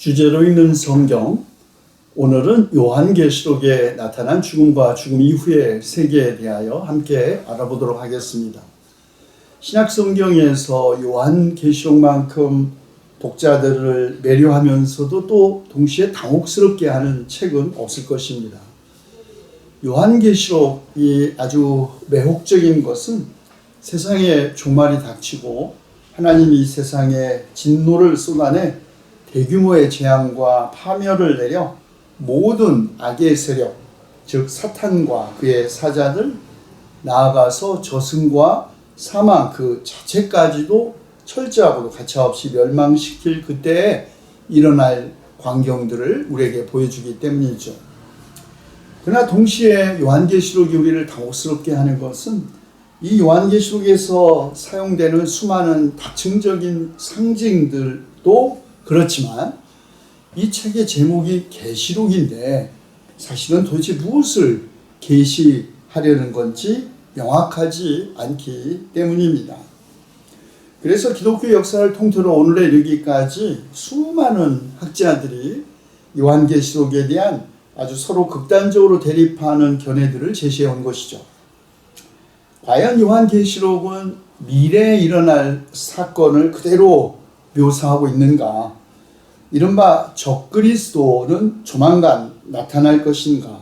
주제로 읽는 성경, 오늘은 요한계시록에 나타난 죽음과 죽음 이후의 세계에 대하여 함께 알아보도록 하겠습니다. 신약성경에서 요한계시록만큼 독자들을 매료하면서도 또 동시에 당혹스럽게 하는 책은 없을 것입니다. 요한계시록이 아주 매혹적인 것은 세상에 종말이 닥치고 하나님이 세상에 진노를 쏟아내 대규모의 재앙과 파멸을 내려 모든 악의 세력, 즉 사탄과 그의 사자들, 나아가서 저승과 사망 그 자체까지도 철저하고도 가차없이 멸망시킬 그때에 일어날 광경들을 우리에게 보여주기 때문이죠. 그러나 동시에 요한계시록이 우리를 당혹스럽게 하는 것은 이 요한계시록에서 사용되는 수많은 다층적인 상징들도 그렇지만 이 책의 제목이 계시록인데 사실은 도대체 무엇을 계시하려는 건지 명확하지 않기 때문입니다. 그래서 기독교 역사를 통틀어 오늘에 이르기까지 수많은 학자들이 요한계시록에 대한 아주 서로 극단적으로 대립하는 견해들을 제시해 온 것이죠. 과연 요한계시록은 미래에 일어날 사건을 그대로 묘사하고 있는가? 이른바 적그리스도는 조만간 나타날 것인가?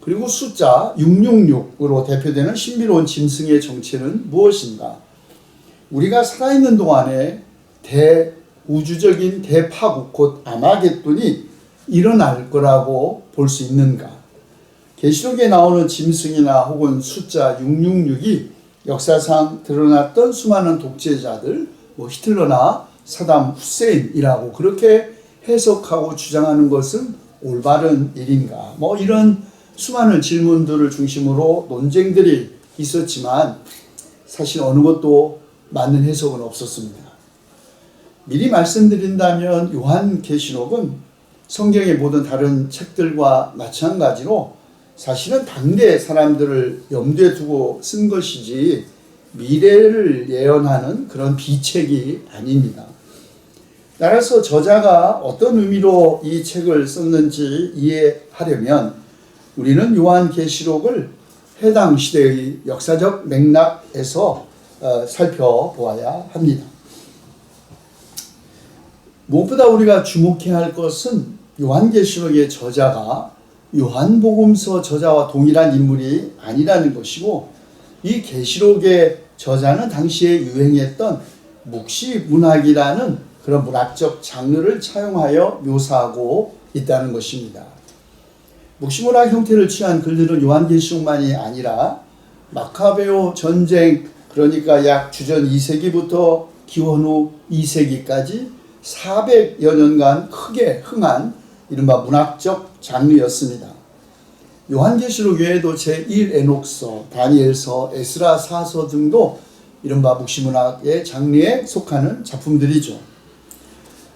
그리고 숫자 666으로 대표되는 신비로운 짐승의 정체는 무엇인가? 우리가 살아있는 동안에 대우주적인 대파국 곧 아마겟돈이 일어날 거라고 볼 수 있는가? 계시록에 나오는 짐승이나 혹은 숫자 666이 역사상 드러났던 수많은 독재자들, 히틀러나 사담 후세인이라고 그렇게 해석하고 주장하는 것은 올바른 일인가? 이런 수많은 질문들을 중심으로 논쟁들이 있었지만 사실 어느 것도 맞는 해석은 없었습니다. 미리 말씀드린다면 요한계시록은 성경의 모든 다른 책들과 마찬가지로 사실은 당대 사람들을 염두에 두고 쓴 것이지 미래를 예언하는 그런 비책이 아닙니다. 따라서 저자가 어떤 의미로 이 책을 썼는지 이해하려면 우리는 요한계시록을 해당 시대의 역사적 맥락에서 살펴보아야 합니다. 무엇보다 우리가 주목해야 할 것은 요한계시록의 저자가 요한복음서 저자와 동일한 인물이 아니라는 것이고 이 계시록의 저자는 당시에 유행했던 묵시문학이라는 그런 문학적 장르를 차용하여 묘사하고 있다는 것입니다. 묵시문학 형태를 취한 글들은 요한계시록만이 아니라 마카베오 전쟁, 그러니까 약 주전 2세기부터 기원 후 2세기까지 400여 년간 크게 흥한 이른바 문학적 장르였습니다. 요한계시록 외에도 제1에녹서, 다니엘서, 에스라 사서 등도 이른바 묵시문학의 장르에 속하는 작품들이죠.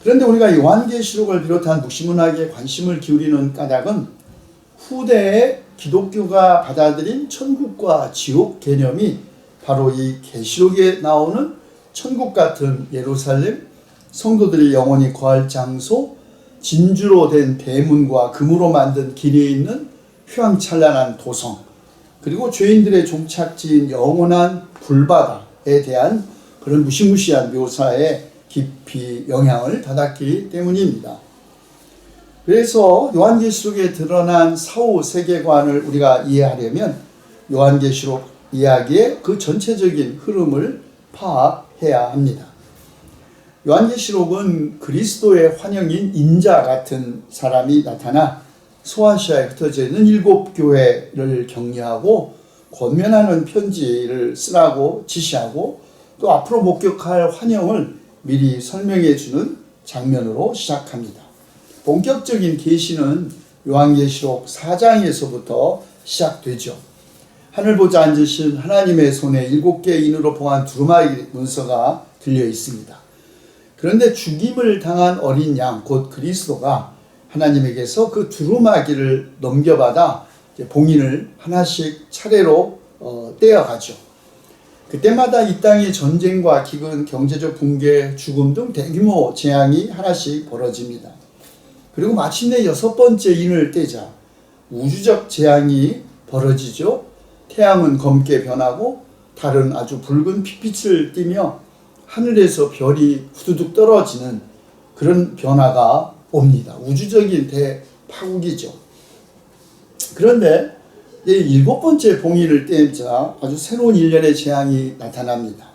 그런데 우리가 요한계시록을 비롯한 묵시문학에 관심을 기울이는 까닭은 후대에 기독교가 받아들인 천국과 지옥 개념이 바로 이 계시록에 나오는 천국 같은 예루살렘, 성도들이 영원히 거할 장소, 진주로 된 대문과 금으로 만든 길에 있는 휘황찬란한 도성, 그리고 죄인들의 종착지인 영원한 불바다에 대한 그런 무시무시한 묘사에 깊이 영향을 받았기 때문입니다. 그래서 요한계시록에 드러난 사후 세계관을 우리가 이해하려면 요한계시록 이야기의 그 전체적인 흐름을 파악해야 합니다. 요한계시록은 그리스도의 환영인 인자 같은 사람이 나타나 소아시아에 흩어져 있는 7교회를 격려하고 권면하는 편지를 쓰라고 지시하고 또 앞으로 목격할 환영을 미리 설명해 주는 장면으로 시작합니다. 본격적인 계시는 요한계시록 4장에서부터 시작되죠. 하늘 보좌 앉으신 하나님의 손에 7개의 인으로 봉한 두루마리 문서가 들려 있습니다. 그런데 죽임을 당한 어린 양, 곧 그리스도가 하나님에게서 그 두루마기를 넘겨받아 봉인을 하나씩 차례로 떼어가죠. 그때마다 이 땅의 전쟁과 기근, 경제적 붕괴, 죽음 등 대규모 재앙이 하나씩 벌어집니다. 그리고 마침내 6번째 인을 떼자 우주적 재앙이 벌어지죠. 태양은 검게 변하고 달은 아주 붉은 핏빛을 띠며 하늘에서 별이 후두둑 떨어지는 그런 변화가 옵니다. 우주적인 대파국이죠. 그런데 7번째 봉인을 떼자 아주 새로운 일련의 재앙이 나타납니다.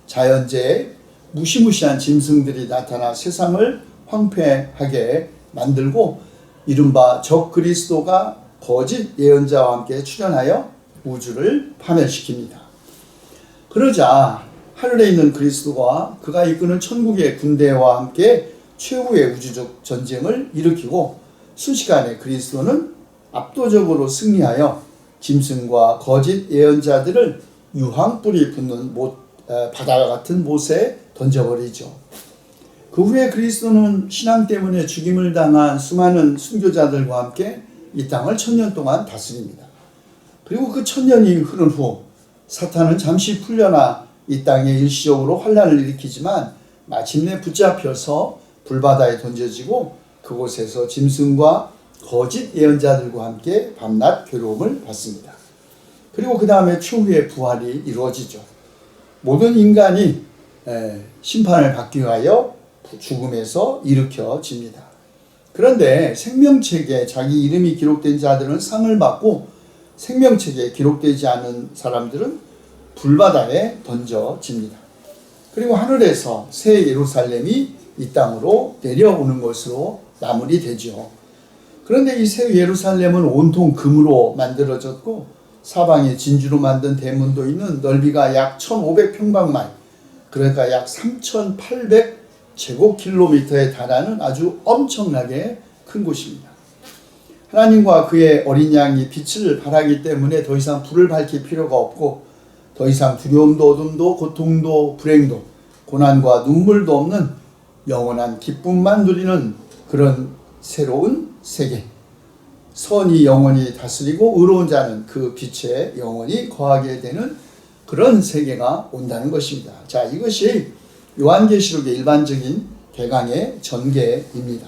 자연재해, 무시무시한 짐승들이 나타나 세상을 황폐하게 만들고 이른바 적 그리스도가 거짓 예언자와 함께 출현하여 우주를 파멸시킵니다. 그러자 하늘에 있는 그리스도와 그가 이끄는 천국의 군대와 함께 최후의 우주적 전쟁을 일으키고 순식간에 그리스도는 압도적으로 승리하여 짐승과 거짓 예언자들을 유황불이 붙는 바다 같은 못에 던져버리죠. 그 후에 그리스도는 신앙 때문에 죽임을 당한 수많은 순교자들과 함께 이 땅을 1000년 동안 다스립니다. 그리고 그 1000년이 흐른 후 사탄은 잠시 풀려나 이 땅에 일시적으로 환란을 일으키지만 마침내 붙잡혀서 불바다에 던져지고 그곳에서 짐승과 거짓 예언자들과 함께 밤낮 괴로움을 받습니다. 그리고 그 다음에 최후의 부활이 이루어지죠. 모든 인간이 심판을 받기 위하여 죽음에서 일으켜집니다. 그런데 생명책에 자기 이름이 기록된 자들은 상을 받고 생명책에 기록되지 않은 사람들은 불바다에 던져집니다. 그리고 하늘에서 새 예루살렘이 이 땅으로 내려오는 것으로 마무리되죠. 그런데 이 새 예루살렘은 온통 금으로 만들어졌고 사방에 진주로 만든 대문도 있는 넓이가 약 1500평방마일, 그러니까 약 3800제곱킬로미터에 달하는 아주 엄청나게 큰 곳입니다. 하나님과 그의 어린 양이 빛을 발하기 때문에 더 이상 불을 밝힐 필요가 없고 더 이상 두려움도 어둠도 고통도 불행도 고난과 눈물도 없는 영원한 기쁨만 누리는 그런 새로운 세계, 선이 영원히 다스리고 의로운 자는 그 빛에 영원히 거하게 되는 그런 세계가 온다는 것입니다. 자, 이것이 요한계시록의 일반적인 개강의 전개입니다.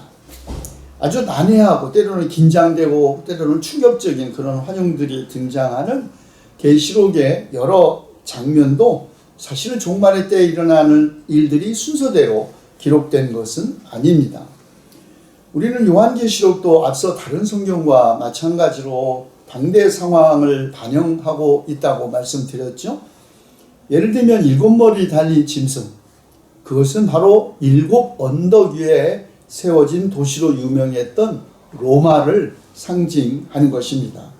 아주 난해하고 때로는 긴장되고 때로는 충격적인 그런 환영들이 등장하는 계시록의 여러 장면도 사실은 종말의 때에 일어나는 일들이 순서대로 기록된 것은 아닙니다. 우리는 요한계시록도 앞서 다른 성경과 마찬가지로 당대 상황을 반영하고 있다고 말씀드렸죠. 예를 들면 7머리 달린 짐승, 그것은 바로 7 언덕 위에 세워진 도시로 유명했던 로마를 상징하는 것입니다.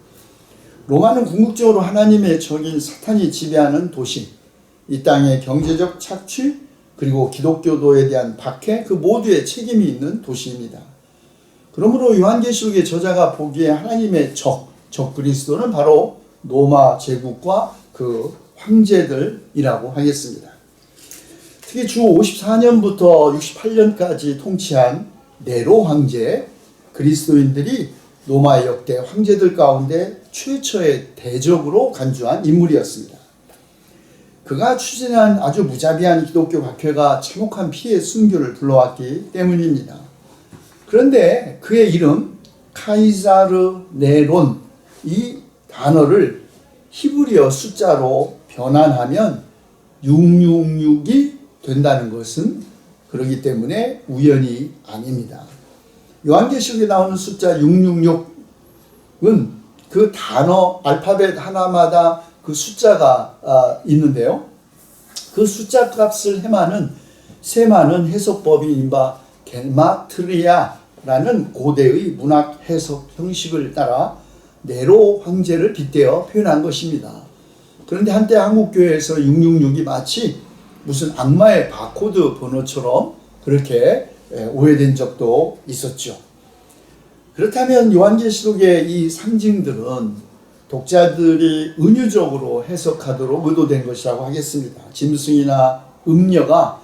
로마는 궁극적으로 하나님의 적인 사탄이 지배하는 도시, 이 땅의 경제적 착취 그리고 기독교도에 대한 박해, 그 모두의 책임이 있는 도시입니다. 그러므로 요한계시록의 저자가 보기에 하나님의 적 그리스도는 바로 로마 제국과 그 황제들이라고 하겠습니다. 특히 주 54년부터 68년까지 통치한 네로 황제, 그리스도인들이 로마의 역대 황제들 가운데 최초의 대적으로 간주한 인물이었습니다. 그가 추진한 아주 무자비한 기독교 박해가 참혹한 피해 순교를 불러왔기 때문입니다. 그런데 그의 이름 카이사르 네론, 이 단어를 히브리어 숫자로 변환하면 666이 된다는 것은 그렇기 때문에 우연이 아닙니다. 요한계시록에 나오는 숫자 666은 그 단어 알파벳 하나마다 그 숫자가 있는데요. 그 숫자 값을 세마는 해석법이 인바 게마트리아라는 고대의 문학 해석 형식을 따라 네로 황제를 빗대어 표현한 것입니다. 그런데 한때 한국교회에서 666이 마치 무슨 악마의 바코드 번호처럼 그렇게 오해된 적도 있었죠. 그렇다면 요한계시록의 이 상징들은 독자들이 은유적으로 해석하도록 의도된 것이라고 하겠습니다. 짐승이나 음녀가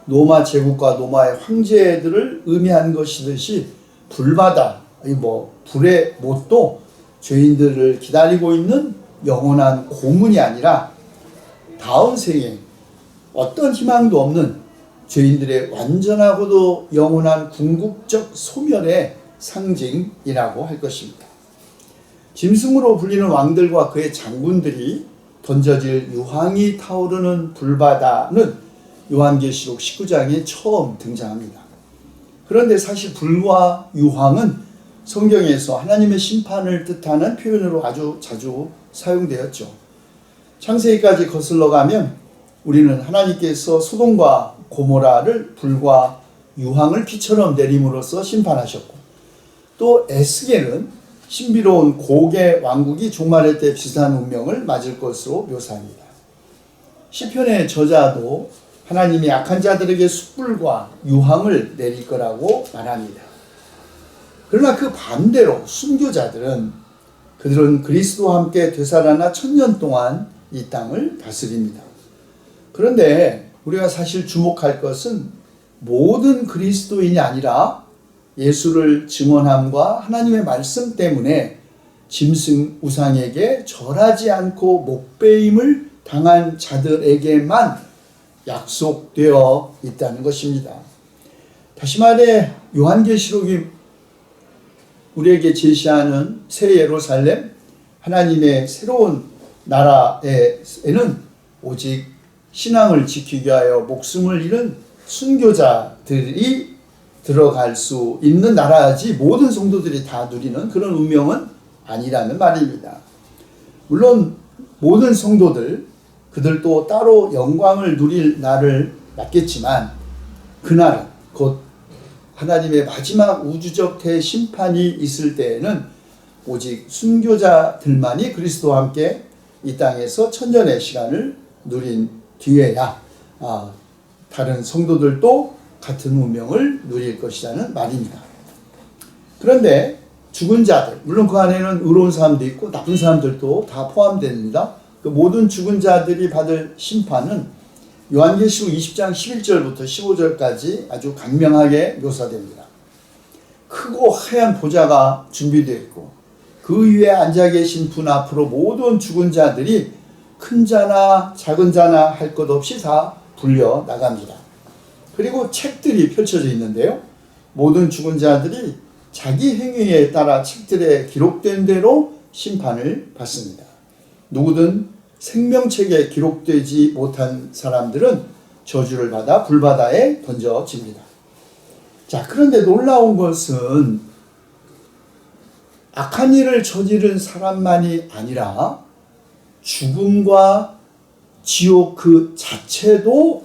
로마 제국과 로마의 황제들을 의미한 것이듯이 불바다, 불의 못도 죄인들을 기다리고 있는 영원한 고문이 아니라 다음 생에 어떤 희망도 없는 죄인들의 완전하고도 영원한 궁극적 소멸의 상징이라고 할 것입니다. 짐승으로 불리는 왕들과 그의 장군들이 던져질 유황이 타오르는 불바다는 요한계시록 19장에 처음 등장합니다. 그런데 사실 불과 유황은 성경에서 하나님의 심판을 뜻하는 표현으로 아주 자주 사용되었죠. 창세기까지 거슬러 가면 우리는 하나님께서 소돔과 고모라를 불과 유황을 피처럼 내림으로써 심판하셨고, 또 에스겔은 신비로운 고개 왕국이 종말의 때 비슷한 운명을 맞을 것으로 묘사합니다. 시편의 저자도 하나님이 악한 자들에게 숯불과 유황을 내릴 거라고 말합니다. 그러나 그 반대로 순교자들은 그들은 그리스도와 함께 되살아나 1000년 동안 이 땅을 다스립니다. 그런데 우리가 사실 주목할 것은 모든 그리스도인이 아니라 예수를 증언함과 하나님의 말씀 때문에 짐승 우상에게 절하지 않고 목배임을 당한 자들에게만 약속되어 있다는 것입니다. 다시 말해 요한계시록이 우리에게 제시하는 새 예루살렘, 하나님의 새로운 나라에는 오직 신앙을 지키기 위하여 목숨을 잃은 순교자들이 들어갈 수 있는 나라지 모든 성도들이 다 누리는 그런 운명은 아니라는 말입니다. 물론 모든 성도들, 그들도 따로 영광을 누릴 날을 맞겠지만 그날은 곧 하나님의 마지막 우주적 대심판이 있을 때에는 오직 순교자들만이 그리스도와 함께 이 땅에서 천년의 시간을 누린 뒤에야 다른 성도들도 같은 운명을 누릴 것이라는 말입니다. 그런데 죽은 자들, 물론 그 안에는 의로운 사람도 있고 나쁜 사람들도 다 포함됩니다. 그 모든 죽은 자들이 받을 심판은 요한계시록 20장 11절부터 15절까지 아주 강명하게 묘사됩니다. 크고 하얀 보좌가 준비되어 있고 그 위에 앉아 계신 분 앞으로 모든 죽은 자들이 큰 자나 작은 자나 할 것 없이 다 불려 나갑니다. 그리고 책들이 펼쳐져 있는데요. 모든 죽은 자들이 자기 행위에 따라 책들에 기록된 대로 심판을 받습니다. 누구든 생명책에 기록되지 못한 사람들은 저주를 받아 불바다에 던져집니다. 자, 그런데 놀라운 것은 악한 일을 저지른 사람만이 아니라 죽음과 지옥 그 자체도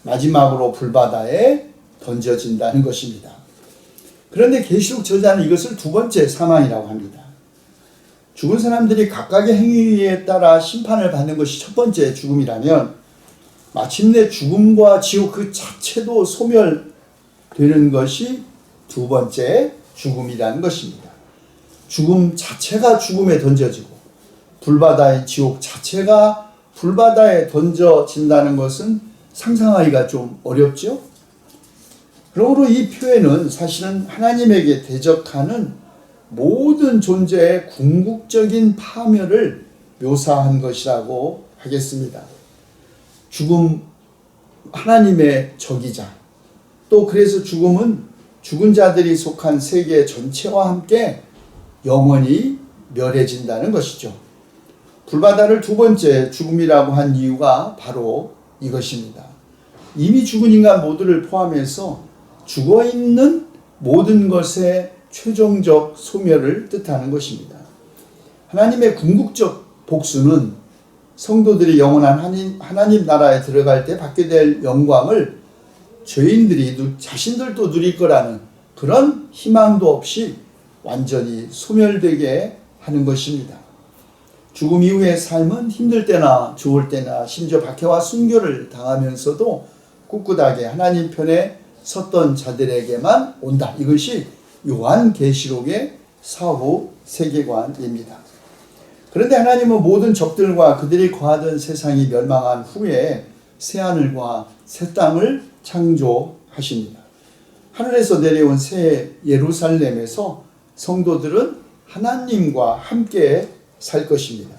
마지막으로 불바다에 던져진다는 것입니다. 그런데 계시록 저자는 이것을 두 번째 사망이라고 합니다. 죽은 사람들이 각각의 행위에 따라 심판을 받는 것이 첫 번째 죽음이라면 마침내 죽음과 지옥 그 자체도 소멸되는 것이 두 번째 죽음이라는 것입니다. 죽음 자체가 죽음에 던져지고 불바다의 지옥 자체가 불바다에 던져진다는 것은 상상하기가 좀 어렵죠? 그러므로 이 표현은 사실은 하나님에게 대적하는 모든 존재의 궁극적인 파멸을 묘사한 것이라고 하겠습니다. 죽음, 하나님의 적이자, 또 그래서 죽음은 죽은 자들이 속한 세계 전체와 함께 영원히 멸해진다는 것이죠. 불바다를 두 번째 죽음이라고 한 이유가 바로 이것입니다. 이미 죽은 인간 모두를 포함해서 죽어있는 모든 것의 최종적 소멸을 뜻하는 것입니다. 하나님의 궁극적 복수는 성도들이 영원한 하나님 나라에 들어갈 때 받게 될 영광을 죄인들이 자신들도 누릴 거라는 그런 희망도 없이 완전히 소멸되게 하는 것입니다. 죽음 이후의 삶은 힘들 때나 좋을 때나 심지어 박해와 순교를 당하면서도 꿋꿋하게 하나님 편에 섰던 자들에게만 온다. 이것이 요한계시록의 사후 세계관입니다. 그런데 하나님은 모든 적들과 그들이 거하던 세상이 멸망한 후에 새하늘과 새 땅을 창조하십니다. 하늘에서 내려온 새 예루살렘에서 성도들은 하나님과 함께 살 것입니다.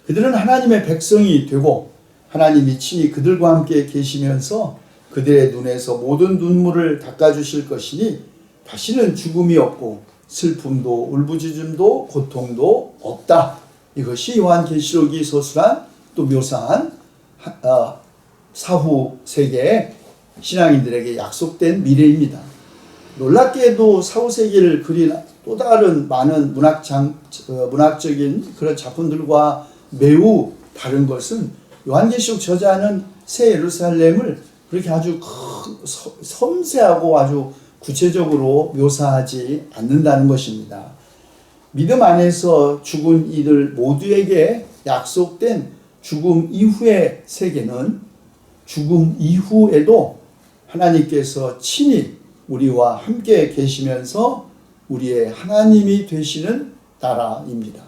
그들은 하나님의 백성이 되고 하나님이 친히 그들과 함께 계시면서 그들의 눈에서 모든 눈물을 닦아주실 것이니 다시는 죽음이 없고 슬픔도 울부짖음도 고통도 없다. 이것이 요한계시록이 서술한 또 묘사한 사후 세계의 신앙인들에게 약속된 미래입니다. 놀랍게도 사후 세계를 그린 또 다른 많은 문학적인 그런 작품들과 매우 다른 것은 요한계시록 저자는 새 예루살렘을 그렇게 아주 섬세하고 아주 구체적으로 묘사하지 않는다는 것입니다. 믿음 안에서 죽은 이들 모두에게 약속된 죽음 이후의 세계는 죽음 이후에도 하나님께서 친히 우리와 함께 계시면서 우리의 하나님이 되시는 나라입니다.